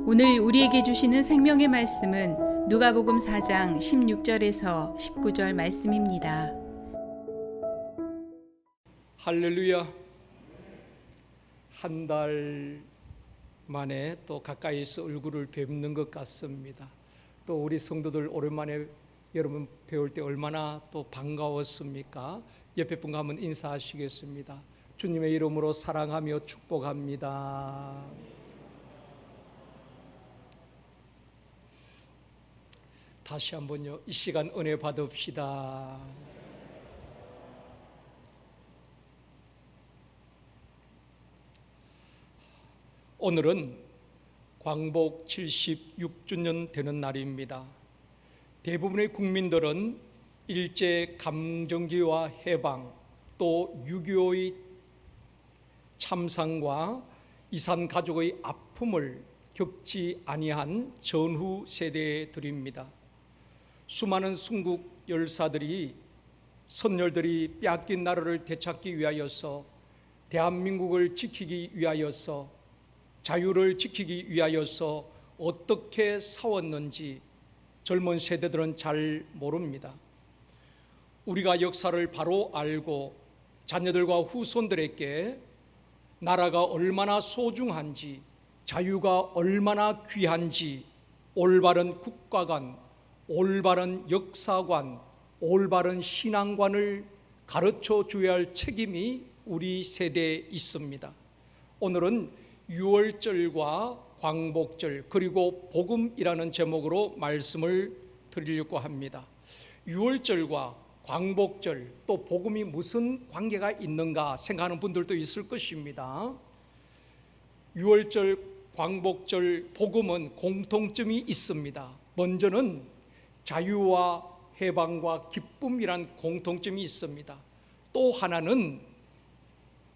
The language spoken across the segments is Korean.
오늘 우리에게 주시는 생명의 말씀은 누가복음 4장 16절에서 19절 말씀입니다. 할렐루야. 한 달 만에 또 가까이서 얼굴을 뵙는 것 같습니다. 또 우리 성도들 오랜만에 여러분 배울 때 얼마나 또 반가웠습니까? 옆에 분과 한번 인사하시겠습니다. 주님의 이름으로 사랑하며 축복합니다. 다시 한번요, 이 시간 은혜 받읍시다. 오늘은 광복 76주년 되는 날입니다. 대부분의 국민들은 일제 강점기와 해방, 또 6.25의 참상과 이산 가족의 아픔을 겪지 아니한 전후 세대들입니다. 수많은 순국 열사들이 선열들이 빼앗긴 나라를 되찾기 위하여서, 대한민국을 지키기 위하여서, 자유를 지키기 위하여서 어떻게 싸웠는지 젊은 세대들은 잘 모릅니다. 우리가 역사를 바로 알고 자녀들과 후손들에게 나라가 얼마나 소중한지, 자유가 얼마나 귀한지 올바른 국가관, 올바른 역사관, 올바른 신앙관을 가르쳐 줘야 할 책임이 우리 세대에 있습니다. 오늘은 유월절과 광복절 그리고 복음이라는 제목으로 말씀을 드리려고 합니다. 유월절과 광복절 또 복음이 무슨 관계가 있는가 생각하는 분들도 있을 것입니다. 유월절, 광복절, 복음은 공통점이 있습니다. 먼저는 자유와 해방과 기쁨이란 공통점이 있습니다. 또 하나는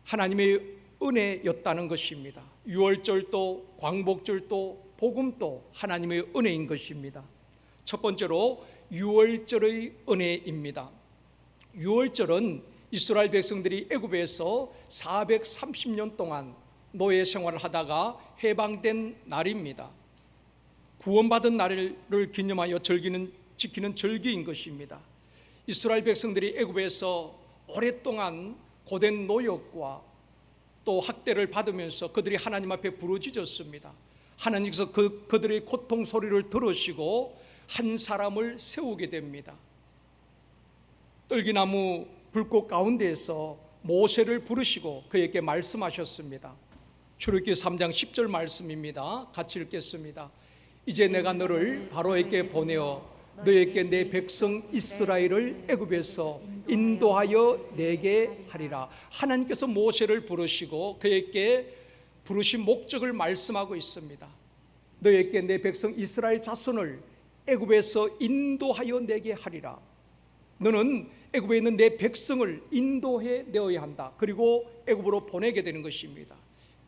하나님의 은혜였다는 것입니다. 유월절도 광복절도 복음도 하나님의 은혜인 것입니다. 첫 번째로 유월절의 은혜입니다. 유월절은 이스라엘 백성들이 애굽에서 430년 동안 노예 생활을 하다가 해방된 날입니다. 구원받은 날을 기념하여 지키는 절기인 것입니다. 이스라엘 백성들이 애굽에서 오랫동안 고된 노역과 또 학대를 받으면서 그들이 하나님 앞에 부르짖었습니다. 하나님께서 그들의 고통 소리를 들으시고 한 사람을 세우게 됩니다. 떨기나무 불꽃 가운데에서 모세를 부르시고 그에게 말씀하셨습니다. 출애굽기 3장 10절 말씀입니다. 같이 읽겠습니다. 이제 내가 너를 바로에게 보내어 너에게 내 백성 이스라엘을 애굽에서 인도하여 내게 하리라. 하나님께서 모세를 부르시고 그에게 부르신 목적을 말씀하고 있습니다. 너에게 내 백성 이스라엘 자손을 애굽에서 인도하여 내게 하리라. 너는 애굽에 있는 내 백성을 인도해 내어야 한다. 그리고 애굽으로 보내게 되는 것입니다.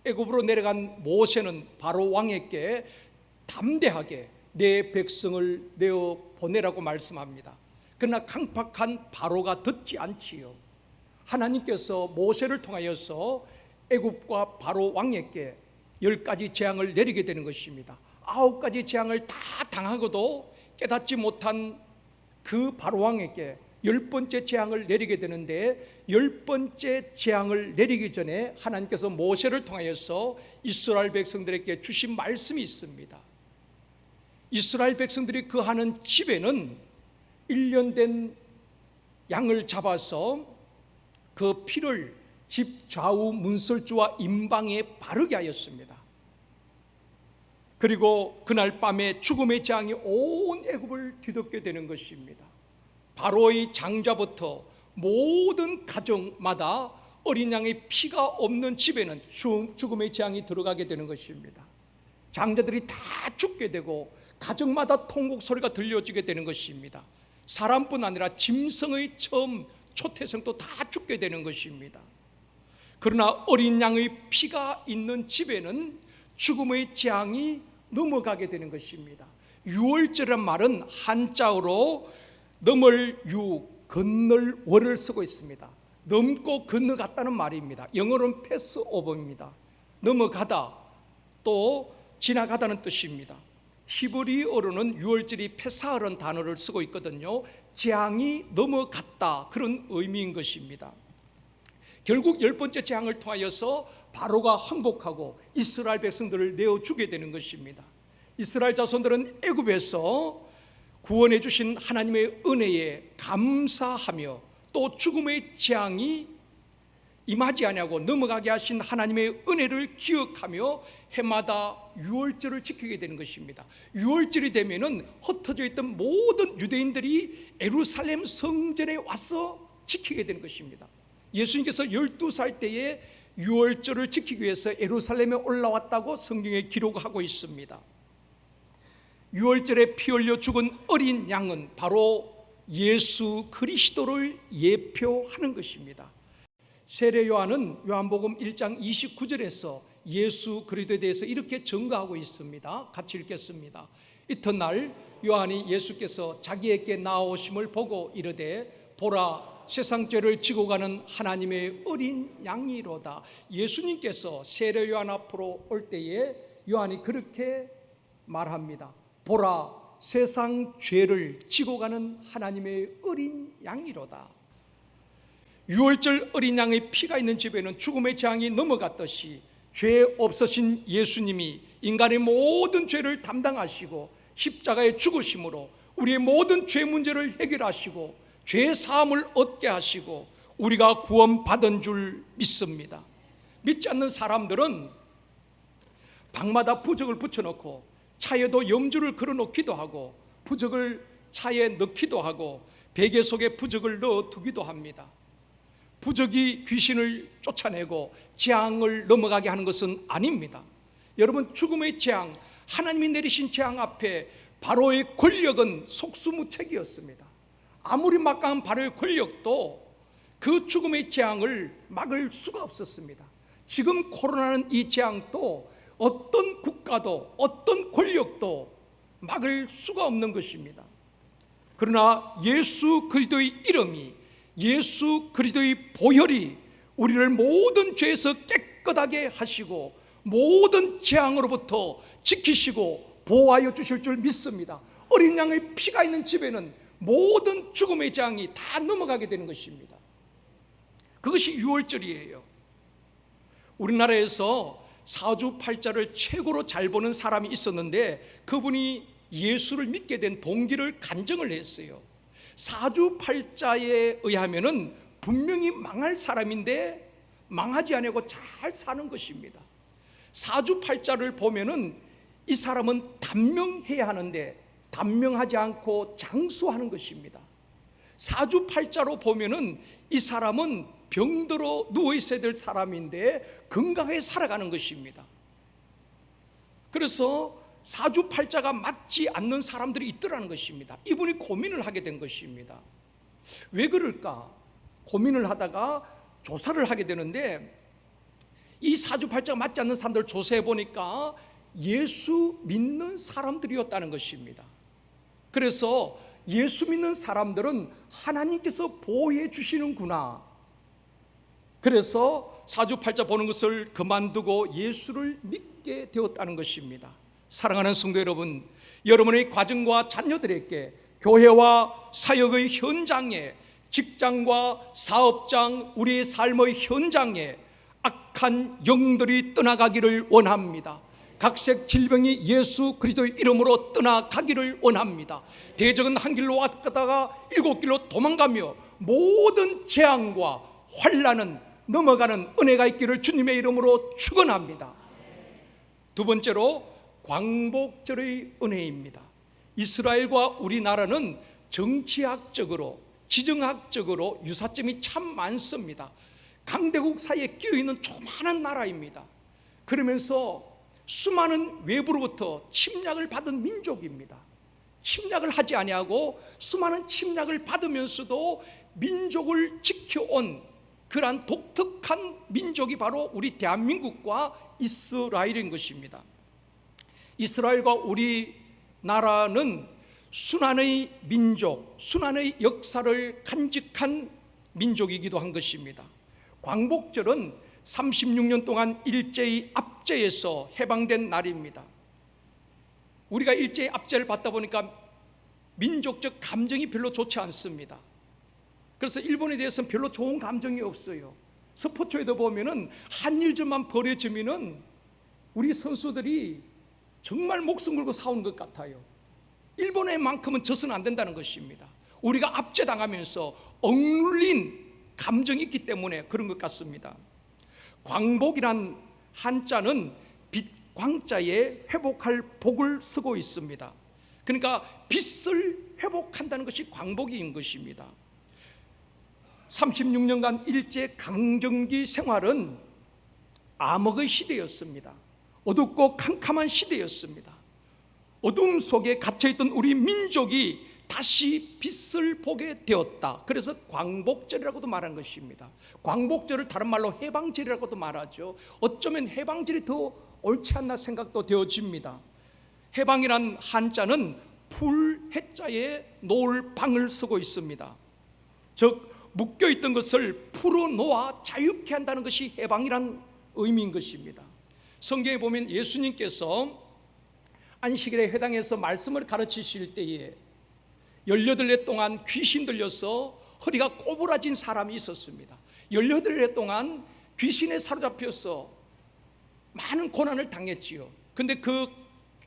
애굽으로 내려간 모세는 바로 왕에게 담대하게 내 백성을 내어 보내라고 말씀합니다. 그러나 강팍한 바로가 듣지 않지요. 하나님께서 모세를 통하여서 애굽과 바로 왕에게 10가지 재앙을 내리게 되는 것입니다. 9가지 재앙을 다 당하고도 깨닫지 못한 그 바로 왕에게 10번째 재앙을 내리게 되는데, 10번째 재앙을 내리기 전에 하나님께서 모세를 통하여서 이스라엘 백성들에게 주신 말씀이 있습니다. 이스라엘 백성들이 거하는 집에는 1년 된 양을 잡아서 그 피를 집 좌우 문설주와 임방에 바르게 하였습니다. 그리고 그날 밤에 죽음의 재앙이 온 애굽을 뒤덮게 되는 것입니다. 바로의 장자부터 모든 가정마다 어린 양의 피가 없는 집에는 죽음의 재앙이 들어가게 되는 것입니다. 장자들이 다 죽게 되고 가정마다 통곡 소리가 들려지게 되는 것입니다. 사람뿐 아니라 짐승의 처음 초태생도 다 죽게 되는 것입니다. 그러나 어린 양의 피가 있는 집에는 죽음의 재앙이 넘어가게 되는 것입니다. 유월절이란 말은 한자어로 넘을 유, 건널 월을 쓰고 있습니다. 넘고 건너갔다는 말입니다. 영어로는 패스오버입니다. 넘어가다, 또 지나가다는 뜻입니다. 히브리어로는 유월절이 페사하라는 단어를 쓰고 있거든요. 재앙이 넘어갔다, 그런 의미인 것입니다. 결국 10번째 재앙을 통하여서 바로가 항복하고 이스라엘 백성들을 내어주게 되는 것입니다. 이스라엘 자손들은 애굽에서 구원해 주신 하나님의 은혜에 감사하며 또 죽음의 재앙이 임하지 아니하고 넘어가게 하신 하나님의 은혜를 기억하며 해마다 유월절을 지키게 되는 것입니다. 유월절이 되면은 흩어져 있던 모든 유대인들이 예루살렘 성전에 와서 지키게 되는 것입니다. 예수님께서 12살 때에 유월절을 지키기 위해서 예루살렘에 올라왔다고 성경에 기록하고 있습니다. 유월절에 피 흘려 죽은 어린 양은 바로 예수 그리스도를 예표하는 것입니다. 세례 요한은 요한복음 1장 29절에서 예수 그리스도에 대해서 이렇게 증거하고 있습니다. 같이 읽겠습니다. 이튿날 요한이 예수께서 자기에게 나오심을 보고 이르되 보라, 세상 죄를 지고 가는 하나님의 어린 양이로다. 예수님께서 세례 요한 앞으로 올 때에 요한이 그렇게 말합니다. 보라, 세상 죄를 지고 가는 하나님의 어린 양이로다. 유월절 어린 양의 피가 있는 집에는 죽음의 재앙이 넘어갔듯이 죄 없으신 예수님이 인간의 모든 죄를 담당하시고 십자가에 죽으심으로 우리의 모든 죄 문제를 해결하시고 죄 사함을 얻게 하시고 우리가 구원받은 줄 믿습니다. 믿지 않는 사람들은 방마다 부적을 붙여놓고 차에도 염주를 걸어놓기도 하고 부적을 차에 넣기도 하고 베개 속에 부적을 넣어두기도 합니다. 부적이 귀신을 쫓아내고 재앙을 넘어가게 하는 것은 아닙니다. 여러분, 죽음의 재앙, 하나님이 내리신 재앙 앞에 바로의 권력은 속수무책이었습니다. 아무리 막강한 바로의 권력도 그 죽음의 재앙을 막을 수가 없었습니다. 지금 코로나는 이 재앙도 어떤 국가도 어떤 권력도 막을 수가 없는 것입니다. 그러나 예수 그리스도의 이름이, 예수 그리스도의 보혈이 우리를 모든 죄에서 깨끗하게 하시고 모든 재앙으로부터 지키시고 보호하여 주실 줄 믿습니다. 어린 양의 피가 있는 집에는 모든 죽음의 재앙이 다 넘어가게 되는 것입니다. 그것이 유월절이에요. 우리나라에서 사주팔자를 최고로 잘 보는 사람이 있었는데 그분이 예수를 믿게 된 동기를 간증을 했어요. 사주팔자에 의하면은 분명히 망할 사람인데 망하지 않고 잘 사는 것입니다. 사주팔자를 보면은 이 사람은 단명해야 하는데 단명하지 않고 장수하는 것입니다. 사주팔자로 보면은 이 사람은 병들어 누워 있어야 될 사람인데 건강하게 살아가는 것입니다. 그래서 사주팔자가 맞지 않는 사람들이 있더라는 것입니다. 이분이 고민을 하게 된 것입니다. 왜 그럴까? 고민을 하다가 조사를 하게 되는데 이 사주팔자가 맞지 않는 사람들을 조사해 보니까 예수 믿는 사람들이었다는 것입니다. 그래서 예수 믿는 사람들은 하나님께서 보호해 주시는구나. 그래서 사주팔자 보는 것을 그만두고 예수를 믿게 되었다는 것입니다. 사랑하는 성도 여러분, 여러분의 가정과 자녀들에게 교회와 사역의 현장에, 직장과 사업장, 우리의 삶의 현장에 악한 영들이 떠나가기를 원합니다. 각색 질병이 예수 그리스도의 이름으로 떠나가기를 원합니다. 대적은 한 길로 왔다가 7길로 도망가며 모든 재앙과 환난은 넘어가는 은혜가 있기를 주님의 이름으로 축원합니다. 두 번째로 광복절의 은혜입니다. 이스라엘과 우리나라는 정치학적으로, 지정학적으로 유사점이 참 많습니다. 강대국 사이에 끼어있는 조그마한 나라입니다. 그러면서 수많은 외부로부터 침략을 받은 민족입니다. 침략을 하지 아니하고 수많은 침략을 받으면서도 민족을 지켜온 그러한 독특한 민족이 바로 우리 대한민국과 이스라엘인 것입니다. 이스라엘과 우리나라는 순환의 민족, 순환의 역사를 간직한 민족이기도 한 것입니다. 광복절은 36년 동안 일제히 압제에서 해방된 날입니다. 우리가 일제의 압제를 받다 보니까 민족적 감정이 별로 좋지 않습니다. 그래서 일본에 대해서는 별로 좋은 감정이 없어요. 스포츠에도 보면은 한일전만 벌어지면은 우리 선수들이 정말 목숨 걸고 싸우는 것 같아요. 일본에만큼은 져서는 안 된다는 것입니다. 우리가 압제당하면서 억눌린 감정이 있기 때문에 그런 것 같습니다. 광복이란 한자는 빛광자에 회복할 복을 쓰고 있습니다. 그러니까 빛을 회복한다는 것이 광복인 것입니다. 36년간 일제 강점기 생활은 암흑의 시대였습니다. 어둡고 캄캄한 시대였습니다. 어둠 속에 갇혀있던 우리 민족이 다시 빛을 보게 되었다. 그래서 광복절이라고도 말한 것입니다. 광복절을 다른 말로 해방절이라고도 말하죠. 어쩌면 해방절이 더 옳지 않나 생각도 되어집니다. 해방이란 한자는 풀 해자에 놓을 방을 쓰고 있습니다. 즉 묶여있던 것을 풀어놓아 자유케 한다는 것이 해방이란 의미인 것입니다. 성경에 보면 예수님께서 안식일에 해당해서 말씀을 가르치실 때에 18해 동안 귀신 들려서 허리가 꼬부라진 사람이 있었습니다. 18해 동안 귀신에 사로잡혀서 많은 고난을 당했지요. 근데 그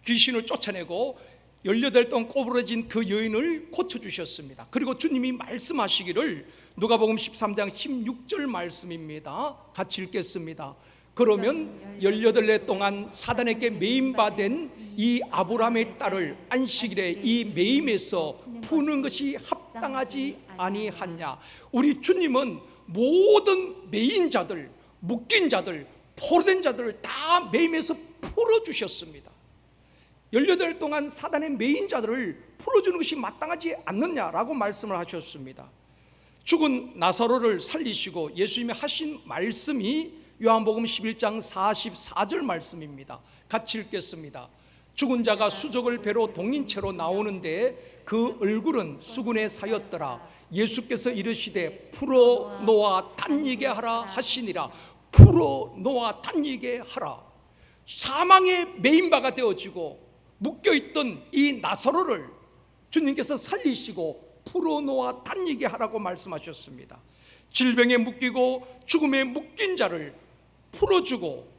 귀신을 쫓아내고 18달 동안 꼬부라진 그 여인을 고쳐주셨습니다. 그리고 주님이 말씀하시기를, 누가복음 13장 16절 말씀입니다. 같이 읽겠습니다. 그러면 18해 동안 사단에게 매임받은 이 아브라함의 딸을 안식일에 이 매임에서 푸는 것이 합당하지 아니하냐. 우리 주님은 모든 매인 자들, 묶인 자들, 포로된 자들을 다 매임에서 풀어주셨습니다. 18달 동안 사단의 매인 자들을 풀어주는 것이 마땅하지 않느냐라고 말씀을 하셨습니다. 죽은 나사로를 살리시고 예수님이 하신 말씀이 요한복음 11장 44절 말씀입니다. 같이 읽겠습니다. 죽은 자가 수족을 배로 동인 채로 나오는데 그 얼굴은 수군에 사였더라. 예수께서 이르시되 풀어놓아 단이게 하라 하시니라. 풀어놓아 단이게 하라. 사망의 매인바가 되어지고 묶여있던 이 나사로를 주님께서 살리시고 풀어놓아 단이게 하라고 말씀하셨습니다. 질병에 묶이고 죽음에 묶인 자를 풀어주고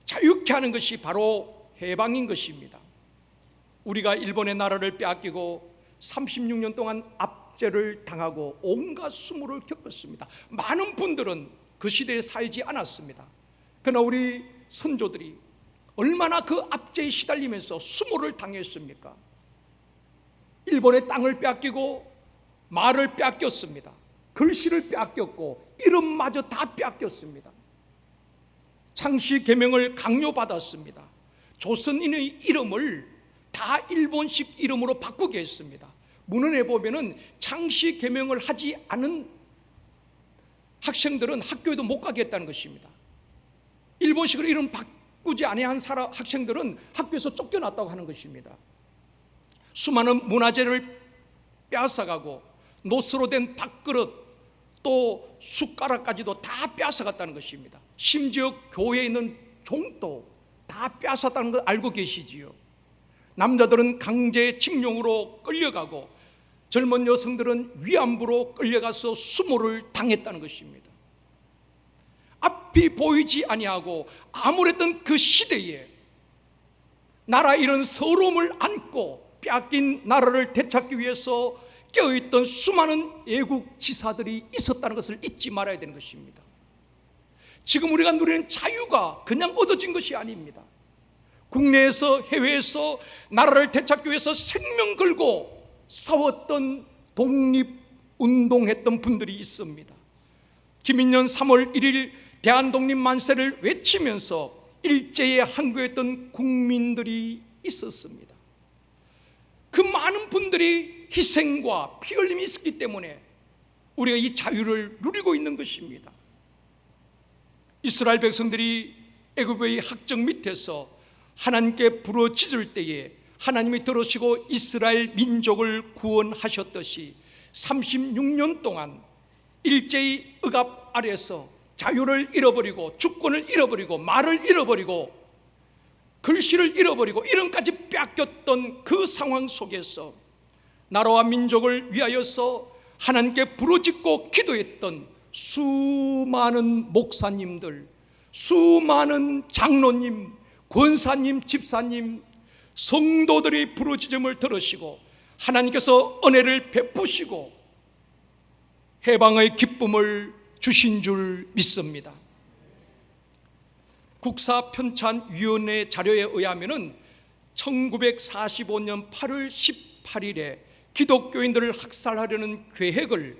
자유케 하는 것이 바로 해방인 것입니다. 우리가 일본의 나라를 빼앗기고 36년 동안 압제를 당하고 온갖 수모를 겪었습니다. 많은 분들은 그 시대에 살지 않았습니다. 그러나 우리 선조들이 얼마나 그 압제에 시달리면서 수모를 당했습니까? 일본의 땅을 빼앗기고 말을 빼앗겼습니다. 글씨를 빼앗겼고 이름마저 다 빼앗겼습니다. 창씨 계명을 강요받았습니다. 조선인의 이름을 다 일본식 이름으로 바꾸게 했습니다. 문헌에 보면은 창씨 계명을 하지 않은 학생들은 학교에도 못 가게 했다는 것입니다. 일본식으로 이름 바꾸지 아니한 학생들은 학교에서 쫓겨났다고 하는 것입니다. 수많은 문화재를 빼앗아가고 노스로 된 밥그릇 또 숟가락까지도 다 빼앗아갔다는 것입니다. 심지어 교회에 있는 종도 다 빼앗았다는 걸 알고 계시지요. 남자들은 강제징용으로 끌려가고 젊은 여성들은 위안부로 끌려가서 수모를 당했다는 것입니다. 앞이 보이지 아니하고 암울했던 그 시대에 나라 이런 서러움을 안고 빼앗긴 나라를 되찾기 위해서 깨어있던 수많은 애국 지사들이 있었다는 것을 잊지 말아야 되는 것입니다. 지금 우리가 누리는 자유가 그냥 얻어진 것이 아닙니다. 국내에서 해외에서 나라를 되찾기 위해서 생명 걸고 싸웠던 독립운동했던 분들이 있습니다. 김인년 3월 1일 대한독립만세를 외치면서 일제에 항거했던 국민들이 있었습니다. 그 많은 분들이 희생과 피 흘림이 있었기 때문에 우리가 이 자유를 누리고 있는 것입니다. 이스라엘 백성들이 애굽의 학정 밑에서 하나님께 부르짖을 때에 하나님이 들으시고 이스라엘 민족을 구원하셨듯이 36년 동안 일제의 억압 아래서 자유를 잃어버리고 주권을 잃어버리고 말을 잃어버리고 글씨를 잃어버리고 이름까지 빼앗겼던 그 상황 속에서 나라와 민족을 위하여서 하나님께 부르짖고 기도했던 수많은 목사님들, 수많은 장로님, 권사님, 집사님, 성도들의 부르짖음을 들으시고 하나님께서 은혜를 베푸시고 해방의 기쁨을 주신 줄 믿습니다. 국사편찬위원회 자료에 의하면 1945년 8월 18일에 기독교인들을 학살하려는 계획을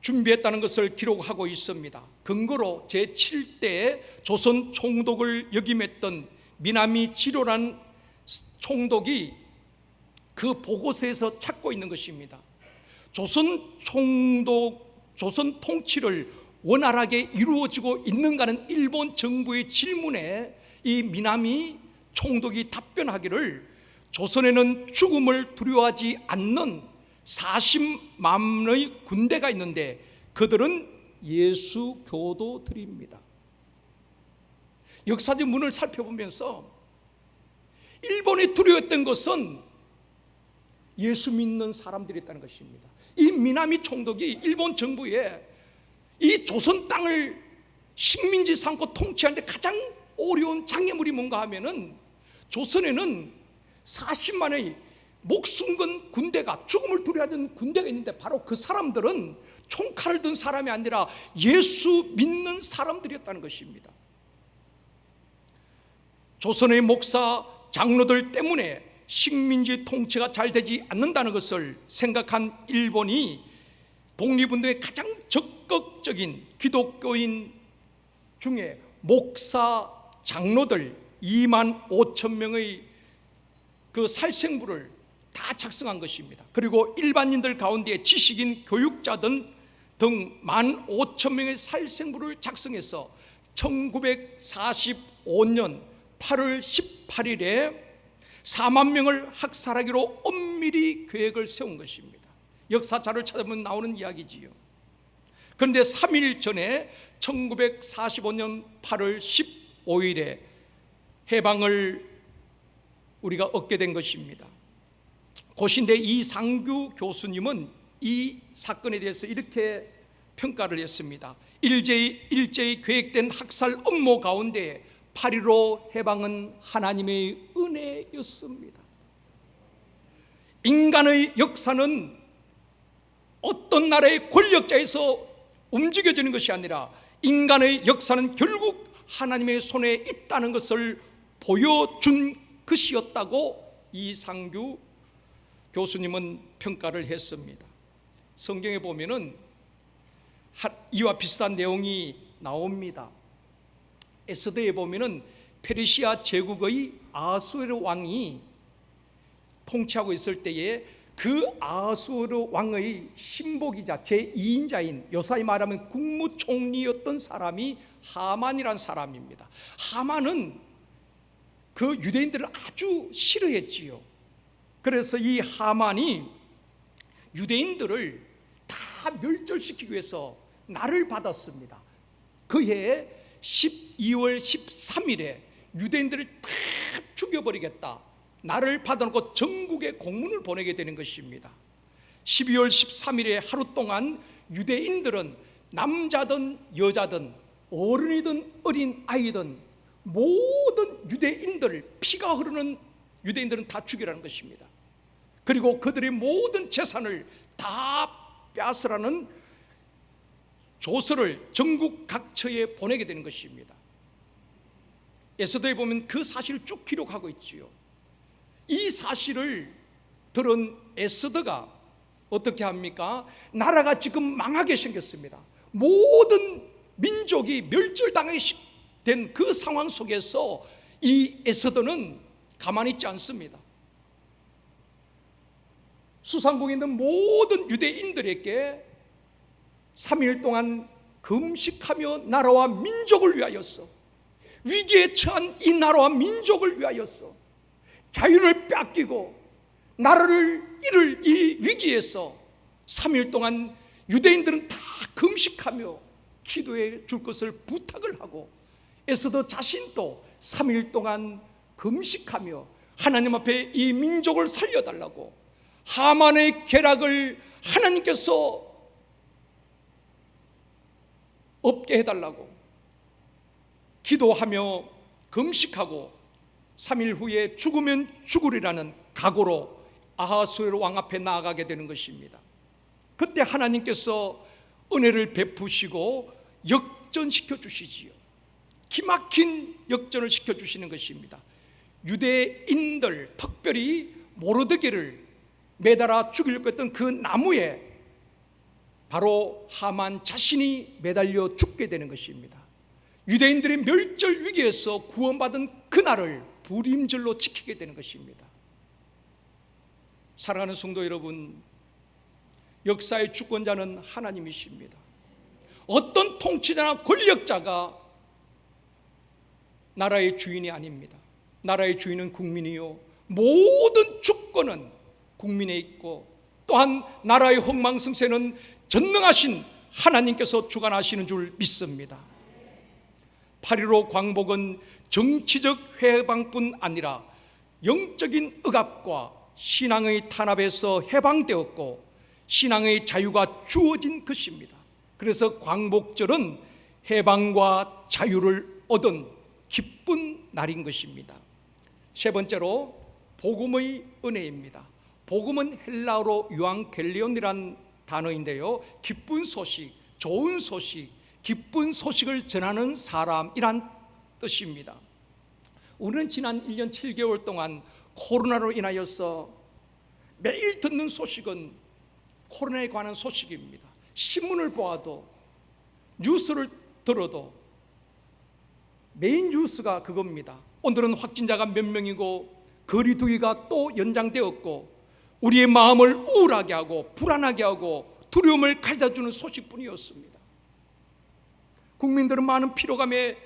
준비했다는 것을 기록하고 있습니다. 근거로 제7대 조선 총독을 역임했던 미나미 지로라는 총독이 그 보고서에서 찾고 있는 것입니다. 조선 통치를 원활하게 이루어지고 있는가는 일본 정부의 질문에 이 미나미 총독이 답변하기를 조선에는 죽음을 두려워하지 않는 40만의 군대가 있는데 그들은 예수 교도들입니다. 역사적 문을 살펴보면서 일본이 두려웠던 것은 예수 믿는 사람들이었다는 것입니다. 이 미나미 총독이 일본 정부에 이 조선 땅을 식민지 삼고 통치하는데 가장 어려운 장애물이 뭔가 하면은 조선에는 40만의 목숨 건 군대가, 죽음을 두려워하는 군대가 있는데 바로 그 사람들은 총칼을 든 사람이 아니라 예수 믿는 사람들이었다는 것입니다. 조선의 목사, 장로들 때문에 식민지 통치가 잘 되지 않는다는 것을 생각한 일본이 독립운동에 가장 적극적인 기독교인 중에 목사, 장로들 2만 5천 명의 그 살생부를 다 작성한 것입니다. 그리고 일반인들 가운데 지식인 교육자들 등 1만 5천 명의 살생부를 작성해서 1945년 8월 18일에 4만 명을 학살하기로 엄밀히 계획을 세운 것입니다. 역사자를 찾아보면 나오는 이야기지요. 그런데 3일 전에 1945년 8월 15일에 해방을 우리가 얻게 된 것입니다. 고신대 이상규 교수님은 이 사건에 대해서 이렇게 평가를 했습니다. 일제히 계획된 학살 업무 가운데 8.15 해방은 하나님의 은혜였습니다. 인간의 역사는 어떤 나라의 권력자에서 움직여지는 것이 아니라 인간의 역사는 결국 하나님의 손에 있다는 것을 보여준 것이었다고 이상규 교수님은 평가를 했습니다. 성경에 보면은 이와 비슷한 내용이 나옵니다. 에스더에 보면은 페르시아 제국의 아수에르 왕이 통치하고 있을 때에 그 아수에르 왕의 신복이자 제2인자인 요사이 말하면 국무총리였던 사람이 하만이란 사람입니다. 하만은 그 유대인들을 아주 싫어했지요. 그래서 이 하만이 유대인들을 다 멸절시키기 위해서 날을 받았습니다. 그해 12월 13일에 유대인들을 다 죽여버리겠다, 날을 받아놓고 전국에 공문을 보내게 되는 것입니다. 12월 13일에 하루 동안 유대인들은 남자든 여자든 어른이든 어린 아이든 모든 유대인들, 피가 흐르는 유대인들은 다 죽이라는 것입니다. 그리고 그들의 모든 재산을 다 빼앗으라는 조서를 전국 각처에 보내게 되는 것입니다. 에스더에 보면 그 사실을 쭉 기록하고 있지요. 이 사실을 들은 에스더가 어떻게 합니까? 나라가 지금 망하게 생겼습니다. 모든 민족이 멸절당하게 된 그 상황 속에서 이 에스더는 가만히 있지 않습니다. 수상국에 있는 모든 유대인들에게 3일 동안 금식하며 나라와 민족을 위하여서, 위기에 처한 이 나라와 민족을 위하여서, 자유를 뺏기고 나라를 잃을 이 위기에서 3일 동안 유대인들은 다 금식하며 기도해 줄 것을 부탁을 하고 에스더 자신도 3일 동안 금식하며 하나님 앞에 이 민족을 살려달라고, 하만의 계략을 하나님께서 없게 해달라고 기도하며 금식하고 3일 후에 죽으면 죽으리라는 각오로 아하수에로 왕 앞에 나아가게 되는 것입니다. 그때 하나님께서 은혜를 베푸시고 역전시켜 주시지요. 기막힌 역전을 시켜주시는 것입니다. 유대인들, 특별히 모르드게를 매달아 죽이려고 했던 그 나무에 바로 하만 자신이 매달려 죽게 되는 것입니다. 유대인들의 멸절 위기에서 구원받은 그날을 불임절로 지키게 되는 것입니다. 사랑하는 성도 여러분, 역사의 주권자는 하나님이십니다. 어떤 통치자나 권력자가 나라의 주인이 아닙니다. 나라의 주인은 국민이요, 모든 주권은 국민에 있고, 또한 나라의 흥망성쇠는 전능하신 하나님께서 주관하시는 줄 믿습니다. 8.15 광복은 정치적 해방뿐 아니라 영적인 억압과 신앙의 탄압에서 해방되었고 신앙의 자유가 주어진 것입니다. 그래서 광복절은 해방과 자유를 얻은 기쁜 날인 것입니다. 세 번째로 복음의 은혜입니다. 복음은 헬라어로 유앙겔리온이란 단어인데요, 기쁜 소식, 좋은 소식, 기쁜 소식을 전하는 사람이란 뜻입니다. 우리는 지난 1년 7개월 동안 코로나로 인하여서 매일 듣는 소식은 코로나에 관한 소식입니다. 신문을 보아도, 뉴스를 들어도 메인 뉴스가 그겁니다. 오늘은 확진자가 몇 명이고 거리 두기가 또 연장되었고 우리의 마음을 우울하게 하고 불안하게 하고 두려움을 가져다주는 소식뿐이었습니다. 국민들은 많은 피로감에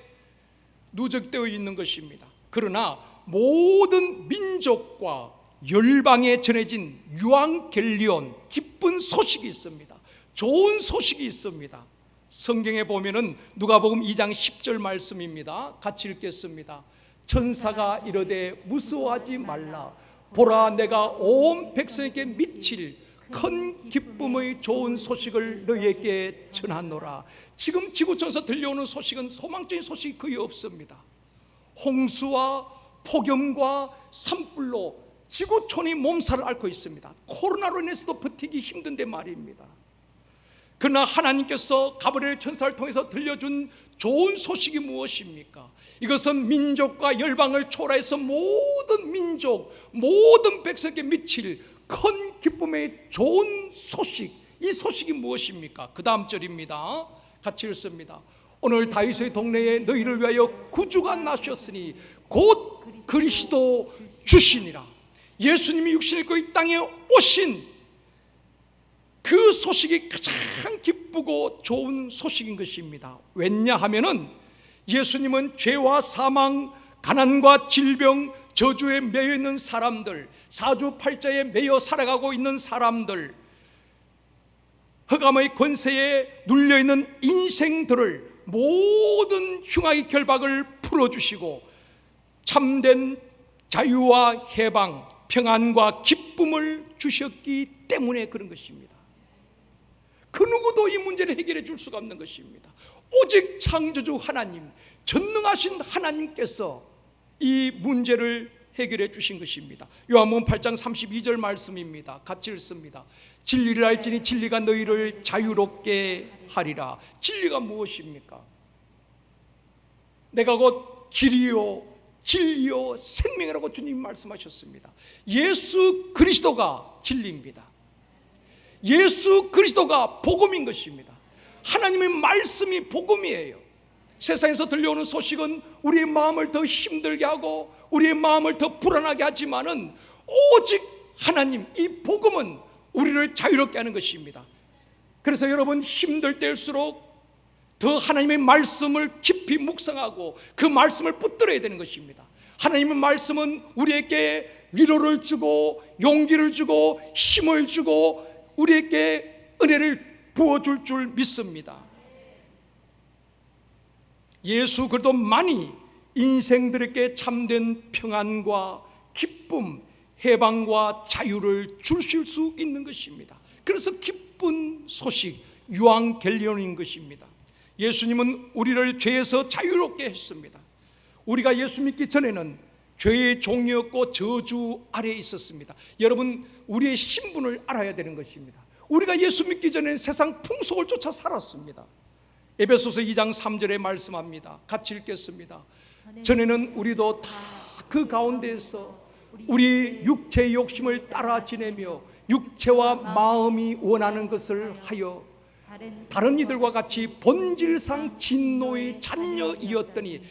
누적되어 있는 것입니다. 그러나 모든 민족과 열방에 전해진 유앙겔리온, 기쁜 소식이 있습니다. 좋은 소식이 있습니다. 성경에 보면은 누가복음 2장 10절 말씀입니다. 같이 읽겠습니다. 천사가 이르되 무서워하지 말라. 보라, 내가 온 백성에게 미칠 큰 기쁨의 좋은 소식을 너희에게 전하노라. 지금 지구촌에서 들려오는 소식은 소망적인 소식이 거의 없습니다. 홍수와 폭염과 산불로 지구촌이 몸살을 앓고 있습니다. 코로나로 인해서도 버티기 힘든데 말입니다. 그러나 하나님께서 가브리엘 천사를 통해서 들려준 좋은 소식이 무엇입니까? 이것은 민족과 열방을 초월해서 모든 민족, 모든 백성에게 미칠 큰 기쁨의 좋은 소식. 이 소식이 무엇입니까? 그 다음 절입니다. 같이 읽습니다. 오늘 다윗의 동네에 너희를 위하여 구주가 나셨으니 곧 그리스도 주시니라. 예수님이 육신을 입고 이 땅에 오신 그 소식이 가장 기쁘고 좋은 소식인 것입니다. 왜냐하면은 예수님은 죄와 사망, 가난과 질병, 저주에 매여 있는 사람들, 사주팔자에 매여 살아가고 있는 사람들, 흑암의 권세에 눌려있는 인생들을 모든 흉악의 결박을 풀어주시고 참된 자유와 해방, 평안과 기쁨을 주셨기 때문에 그런 것입니다. 그 누구도 이 문제를 해결해 줄 수가 없는 것입니다. 오직 창조주 하나님, 전능하신 하나님께서 이 문제를 해결해 주신 것입니다. 요한복음 8장 32절 말씀입니다. 같이 읽습니다. 진리를 알지니 진리가 너희를 자유롭게 하리라. 진리가 무엇입니까? 내가 곧 길이요 진리요 생명이라고 주님 말씀하셨습니다. 예수 그리스도가 진리입니다. 예수 그리스도가 복음인 것입니다. 하나님의 말씀이 복음이에요. 세상에서 들려오는 소식은 우리의 마음을 더 힘들게 하고 우리의 마음을 더 불안하게 하지만은 오직 하나님, 이 복음은 우리를 자유롭게 하는 것입니다. 그래서 여러분, 힘들 때일수록 더 하나님의 말씀을 깊이 묵상하고 그 말씀을 붙들어야 되는 것입니다. 하나님의 말씀은 우리에게 위로를 주고 용기를 주고 힘을 주고 우리에게 은혜를 부어줄 줄 믿습니다. 예수 그리스도만이 인생들에게 참된 평안과 기쁨, 해방과 자유를 주실 수 있는 것입니다. 그래서 기쁜 소식, 유앙겔리온인 것입니다. 예수님은 우리를 죄에서 자유롭게 했습니다. 우리가 예수 믿기 전에는 죄의 종이었고 저주 아래에 있었습니다. 여러분, 우리의 신분을 알아야 되는 것입니다. 우리가 예수 믿기 전에는 세상 풍속을 쫓아 살았습니다. 에베소서 2장 3절에 말씀합니다. 같이 읽겠습니다. 전에는 우리도 다 그 가운데에서 우리 육체의 욕심을 따라 지내며 육체와 마음이 원하는 것을 하여 다른 이들과 같이 본질상 진노의 자녀이었더니,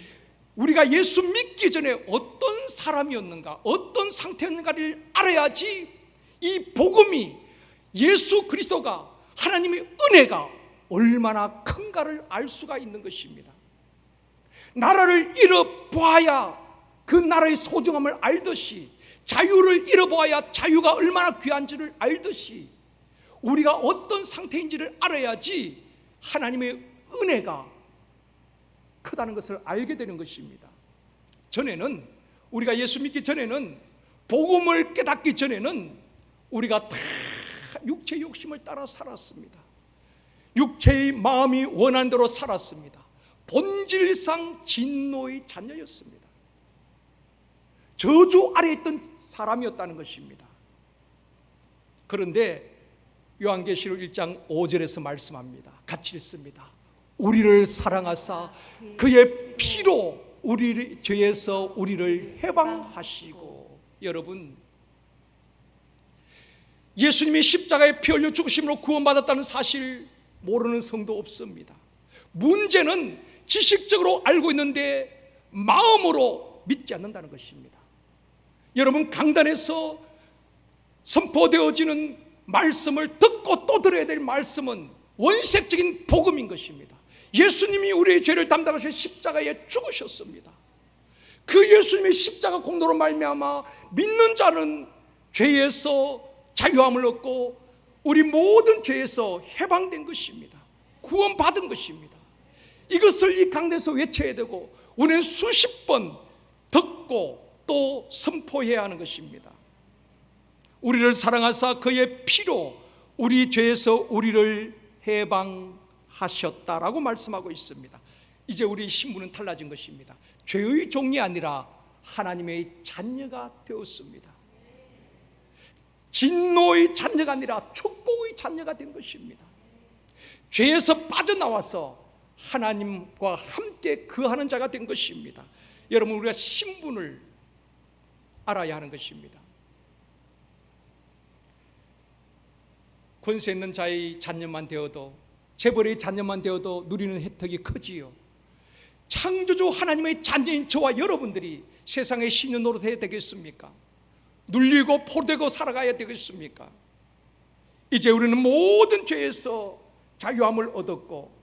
우리가 예수 믿기 전에 어떤 사람이었는가, 어떤 상태였는가를 알아야지 이 복음이, 예수 그리스도가, 하나님의 은혜가 얼마나 큰가를 알 수가 있는 것입니다. 나라를 잃어봐야 그 나라의 소중함을 알듯이, 자유를 잃어봐야 자유가 얼마나 귀한지를 알듯이, 우리가 어떤 상태인지를 알아야지 하나님의 은혜가 크다는 것을 알게 되는 것입니다. 전에는, 우리가 예수 믿기 전에는, 복음을 깨닫기 전에는 우리가 다 육체의 욕심을 따라 살았습니다. 육체의 마음이 원한 대로 살았습니다. 본질상 진노의 자녀였습니다. 저주 아래에 있던 사람이었다는 것입니다. 그런데 요한계시록 1장 5절에서 말씀합니다. 같이 읽습니다. 우리를 사랑하사 그의 피로 우리 죄에서 우리를 해방하시고. 여러분, 예수님이 십자가에 피 흘려 죽으심으로 구원받았다는 사실 모르는 성도 없습니다. 문제는 지식적으로 알고 있는데 마음으로 믿지 않는다는 것입니다. 여러분, 강단에서 선포되어지는 말씀을 듣고 또 들어야 될 말씀은 원색적인 복음인 것입니다. 예수님이 우리의 죄를 담당하셔 십자가에 죽으셨습니다. 그 예수님의 십자가 공로로 말미암아 믿는 자는 죄에서 자유함을 얻고 우리 모든 죄에서 해방된 것입니다. 구원받은 것입니다. 이것을 이 강단에서 외쳐야 되고, 우리는 수십 번 듣고 또 선포해야 하는 것입니다. 우리를 사랑하사 그의 피로 우리 죄에서 우리를 해방하셨다라고 말씀하고 있습니다. 이제 우리 신분은 달라진 것입니다. 죄의 종이 아니라 하나님의 자녀가 되었습니다. 진노의 자녀가 아니라 축복의 자녀가 된 것입니다. 죄에서 빠져나와서 하나님과 함께 거하는 자가 된 것입니다. 여러분, 우리가 신분을 알아야 하는 것입니다. 권세 있는 자의 자녀만 되어도, 재벌의 자녀만 되어도 누리는 혜택이 크지요. 창조주 하나님의 자녀인 저와 여러분들이 세상의 신의 노릇해야 되겠습니까? 눌리고 포되고 살아가야 되겠습니까? 이제 우리는 모든 죄에서 자유함을 얻었고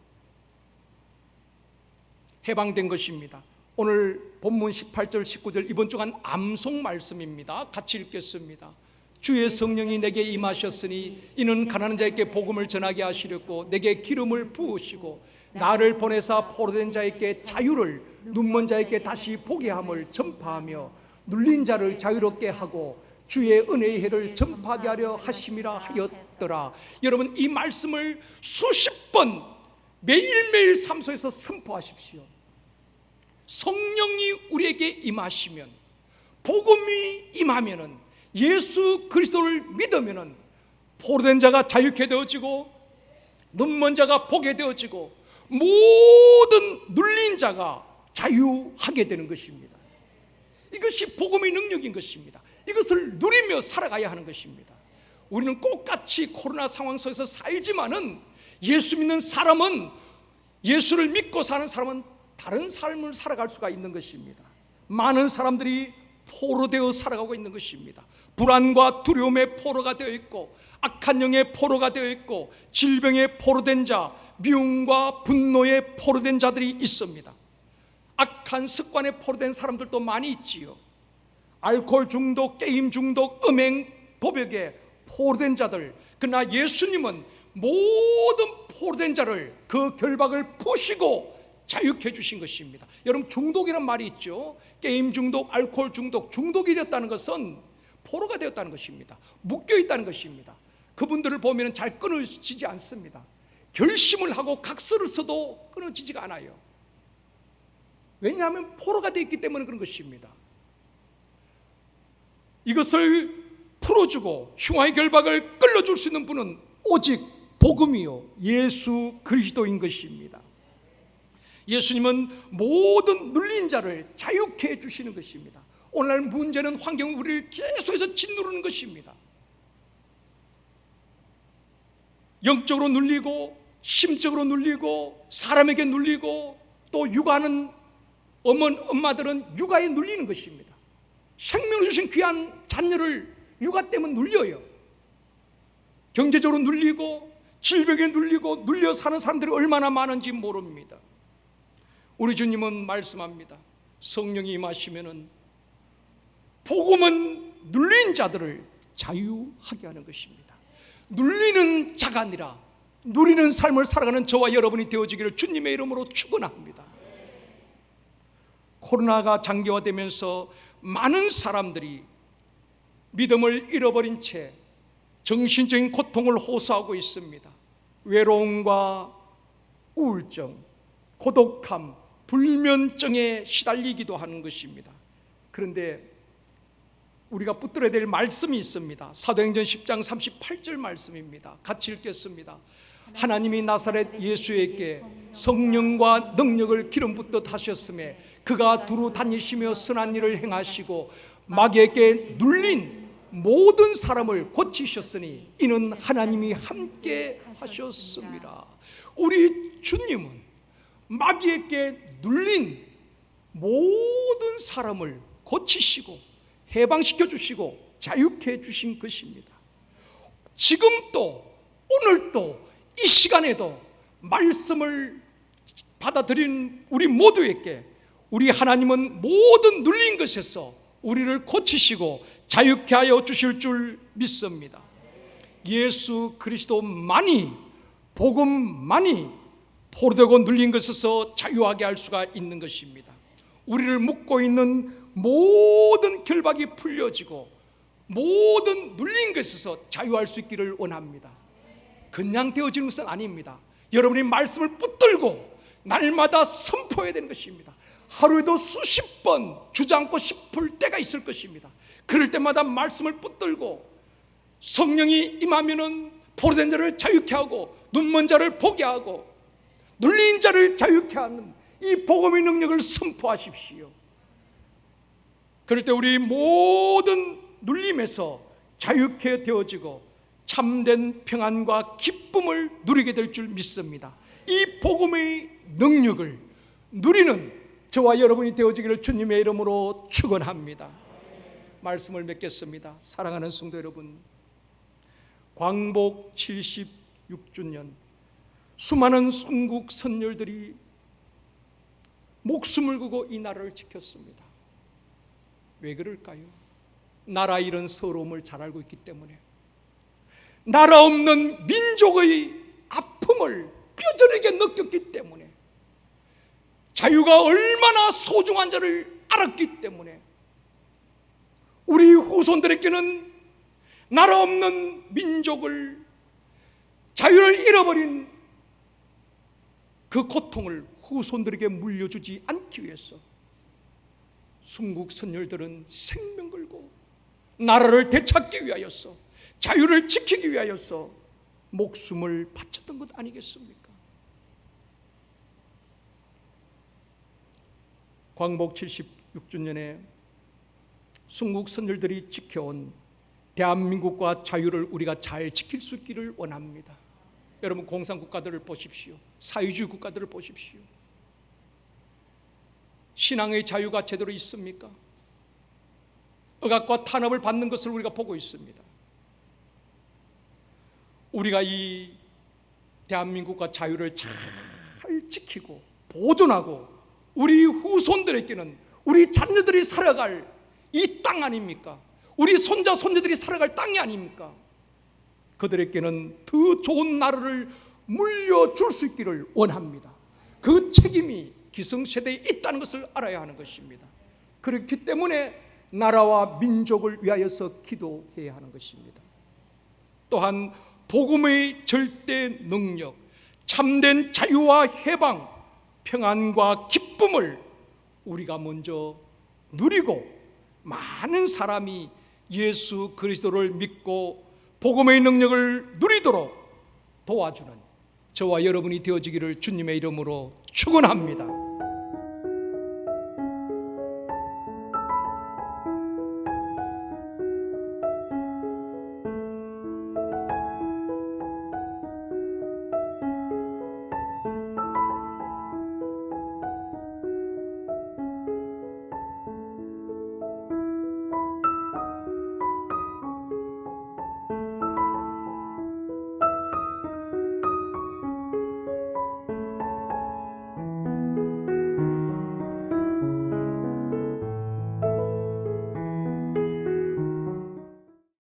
해방된 것입니다. 오늘 본문 18절 19절 이번 주간 암송 말씀입니다. 같이 읽겠습니다. 주의 성령이 내게 임하셨으니 이는 가난한 자에게 복음을 전하게 하시려고 내게 기름을 부으시고 나를 보내사 포로된 자에게 자유를, 눈먼 자에게 다시 보게 함을 전파하며 눌린 자를 자유롭게 하고 주의 은혜의 해를 전파하게 하려 하심이라 하였더라. 여러분, 이 말씀을 수십 번 매일매일 삶 속에서 선포하십시오. 성령이 우리에게 임하시면, 복음이 임하면은, 예수 그리스도를 믿으면은 포로된 자가 자유케 되어지고 눈먼 자가 보게 되어지고 모든 눌린 자가 자유하게 되는 것입니다. 이것이 복음의 능력인 것입니다. 이것을 누리며 살아가야 하는 것입니다. 우리는 똑같이 코로나 상황 속에서 살지만은 예수 믿는 사람은, 예수를 믿고 사는 사람은 다른 삶을 살아갈 수가 있는 것입니다. 많은 사람들이 포로되어 살아가고 있는 것입니다. 불안과 두려움의 포로가 되어 있고, 악한 영의 포로가 되어 있고, 질병의 포로된 자, 미움과 분노의 포로된 자들이 있습니다. 악한 습관에 포로된 사람들도 많이 있지요. 알코올 중독, 게임 중독, 음행, 도벽에 포로된 자들. 그러나 예수님은 모든 포로된 자를 그 결박을 푸시고 자유케 해주신 것입니다. 여러분, 중독이란 말이 있죠. 게임 중독, 알코올 중독. 중독이 되었다는 것은 포로가 되었다는 것입니다. 묶여 있다는 것입니다. 그분들을 보면 잘 끊어지지 않습니다. 결심을 하고 각서를 써도 끊어지지가 않아요. 왜냐하면 포로가 되어 있기 때문에 그런 것입니다. 이것을 풀어주고 흉화의 결박을 끌어줄 수 있는 분은 오직 복음이요 예수 그리스도인 것입니다. 예수님은 모든 눌린 자를 자유케 해주시는 것입니다. 오늘날 문제는 환경이 우리를 계속해서 짓누르는 것입니다. 영적으로 눌리고 심적으로 눌리고 사람에게 눌리고 또 육아하는 엄마들은 육아에 눌리는 것입니다. 생명을 주신 귀한 자녀를 육아 때문에 눌려요. 경제적으로 눌리고 질병에 눌리고 눌려 사는 사람들이 얼마나 많은지 모릅니다. 우리 주님은 말씀합니다. 성령이 임하시면은 복음은 눌린 자들을 자유하게 하는 것입니다. 눌리는 자가 아니라 누리는 삶을 살아가는 저와 여러분이 되어지기를 주님의 이름으로 축원합니다. 코로나가 장기화되면서 많은 사람들이 믿음을 잃어버린 채 정신적인 고통을 호소하고 있습니다. 외로움과 우울증, 고독함, 불면증에 시달리기도 하는 것입니다. 그런데 우리가 붙들어야 될 말씀이 있습니다. 사도행전 10장 38절 말씀입니다. 같이 읽겠습니다. 하나님이 나사렛 예수에게 성령과 능력을 기름 붓듯 하셨음에 그가 두루 다니시며 선한 일을 행하시고 마귀에게 눌린 모든 사람을 고치셨으니 이는 하나님이 함께 하셨습니다. 우리 주님은 마귀에게 눌린 모든 사람을 고치시고 해방시켜 주시고 자유케 해주신 것입니다. 지금도 오늘도 이 시간에도 말씀을 받아들인 우리 모두에게 우리 하나님은 모든 눌린 것에서 우리를 고치시고 자유케 하여 주실 줄 믿습니다. 예수 그리스도만이, 복음만이 포로되고 눌린 것에서 자유하게 할 수가 있는 것입니다. 우리를 묶고 있는 모든 결박이 풀려지고 모든 눌린 것에서 자유할 수 있기를 원합니다. 그냥 되어지는 것은 아닙니다. 여러분이 말씀을 붙들고 날마다 선포해야 되는 것입니다. 하루에도 수십 번 주저앉고 싶을 때가 있을 것입니다. 그럴 때마다 말씀을 붙들고 성령이 임하면은 포로된 자를 자유케 하고 눈먼 자를 보게 하고 눌린 자를 자유케 하는 이 복음의 능력을 선포하십시오. 그럴 때 우리 모든 눌림에서 자유케 되어지고 참된 평안과 기쁨을 누리게 될 줄 믿습니다. 이 복음의 능력을 누리는 저와 여러분이 되어지기를 주님의 이름으로 축원합니다. 말씀을 맺겠습니다. 사랑하는 성도 여러분, 광복 76주년 수많은 순국 선열들이 목숨을 걸고 이 나라를 지켰습니다. 왜 그럴까요? 나라 잃은 서러움을 잘 알고 있기 때문에, 나라 없는 민족의 아픔을 뼈저리게 느꼈기 때문에, 자유가 얼마나 소중한 자를 알았기 때문에 우리 후손들에게는 나라 없는 민족을, 자유를 잃어버린 그 고통을 후손들에게 물려주지 않기 위해서 순국 선열들은 생명 걸고 나라를 되찾기 위하여서, 자유를 지키기 위하여서 목숨을 바쳤던 것 아니겠습니까? 광복 76주년에 순국 선열들이 지켜온 대한민국과 자유를 우리가 잘 지킬 수 있기를 원합니다. 여러분, 공산국가들을 보십시오. 사회주의 국가들을 보십시오. 신앙의 자유가 제대로 있습니까? 억압과 탄압을 받는 것을 우리가 보고 있습니다. 우리가 이 대한민국과 자유를 잘 지키고 보존하고 우리 후손들에게는 우리 자녀들이 살아갈 이 땅 아닙니까? 우리 손자 손녀들이 살아갈 땅이 아닙니까? 그들에게는 더 좋은 나라를 물려줄 수 있기를 원합니다. 그 책임이 기성세대에 있다는 것을 알아야 하는 것입니다. 그렇기 때문에 나라와 민족을 위하여서 기도해야 하는 것입니다. 또한 복음의 절대 능력, 참된 자유와 해방, 평안과 기쁨을 우리가 먼저 누리고 많은 사람이 예수 그리스도를 믿고 복음의 능력을 누리도록 도와주는 저와 여러분이 되어지기를 주님의 이름으로 축원합니다.